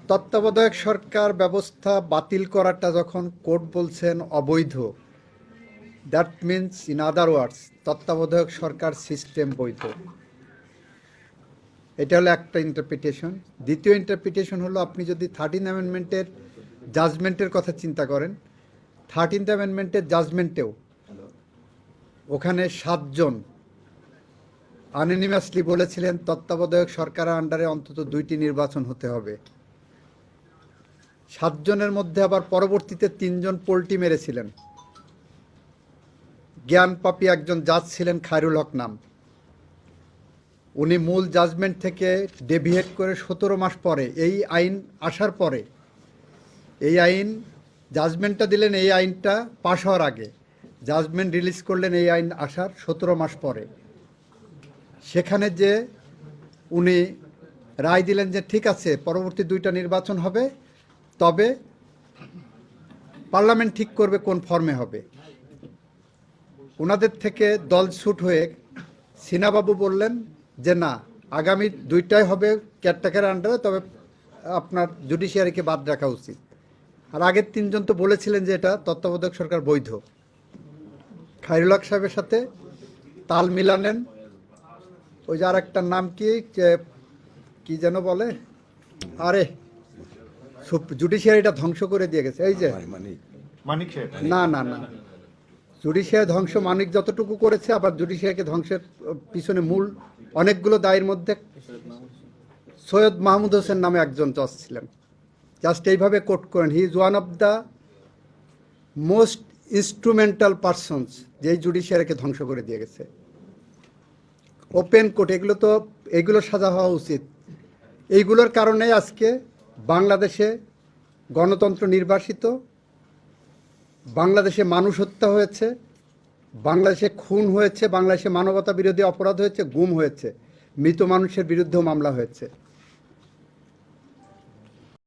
তত্ত্বাবধায়ক সরকার ব্যবস্থা বাতিল করাটা যখন কোর্ট বলছেন অবৈধ, দ্যাট মিনস ইন আদার ওয়ার্ডস তত্ত্বাবধায়ক সরকার সিস্টেম বৈধ। এটা হলো একটা ইন্টারপ্রিটেশন। দ্বিতীয় ইন্টারপ্রিটেশন হলো, আপনি যদি 13th অ্যামেন্ডমেন্টের জাজমেন্টের কথা চিন্তা করেন, 13th অ্যামেন্ডমেন্টের জাজমেন্টেও ওখানে 7 জন আনঅ্যানিমাসলি বলেছিলেন তত্ত্বাবধায়ক সরকারের আন্ডারে অন্তত 2টি নির্বাচন হতে হবে। 7 জনের মধ্যে আবার পরবর্তীতে 3 জন পোল্টি মেরেছিলেন। জ্ঞানপাপী একজন জাজ ছিলেন, খায়রুল হক নাম। উনি মূল জাজমেন্ট থেকে ডেভিয়েট করে 17 মাস পরে, এই আইন আসার পরে, এই আইন জাজমেন্টটা দিলেন এই আইনটা পাশ হওয়ার আগে, জাজমেন্ট রিলিজ করলেন এই আইন আসার 17 মাস পরে। সেখানে যে উনি রায় দিলেন যে ঠিক আছে, পরবর্তী 2টা নির্বাচন হবে, তবে পার্লামেন্ট ঠিক করবে কোন ফর্মে হবে। ওনাদের থেকে দল ছুট হয়ে সিনাবাবু বললেন যে না, আগামী 2টাই হবে কেয়ারটেকারের আন্ডারে, তবে আপনার জুডিশিয়ারিকে বাদ রাখা উচিত। আর আগের 3 জন তো বলেছিলেন যে এটা তত্ত্বাবধায়ক সরকার বৈধ। খায়রুল হক সাহেবের সাথে তাল মিলালেন ওই যে আর একটার নাম কি যেন বলে, আরে জুডিশিয়ারিটা ধ্বংস করে দিয়ে গেছে, এই যে মানিক সাহেব। না না না, জুডিশিয়ারি ধ্বংস মানিক যতটুকু করেছে, আবার জুডিশিয়ারিকে ধ্বংসের পিছনে মূল অনেকগুলো দায়ের মধ্যে সৈয়দ মাহমুদ হোসেন নামে একজন জজ ছিলেন। জাস্ট এইভাবে কোট করেন, he is one of the most instrumental persons, যেই জুডিশিয়ারিকে ধ্বংস করে দিয়ে গেছে। ওপেন কোর্ট, এগুলো সাজা হওয়া উচিত। এইগুলোর কারণে আজকে বাংলাদেশে গণতন্ত্র নির্বাসিত, বাংলাদেশে মানুষ হত্যা হয়েছে, বাংলাদেশে খুন হয়েছে, বাংলাদেশে মানবতা বিরোধী অপরাধ হয়েছে, গুম হয়েছে, মৃত মানুষের বিরুদ্ধেও মামলা হয়েছে।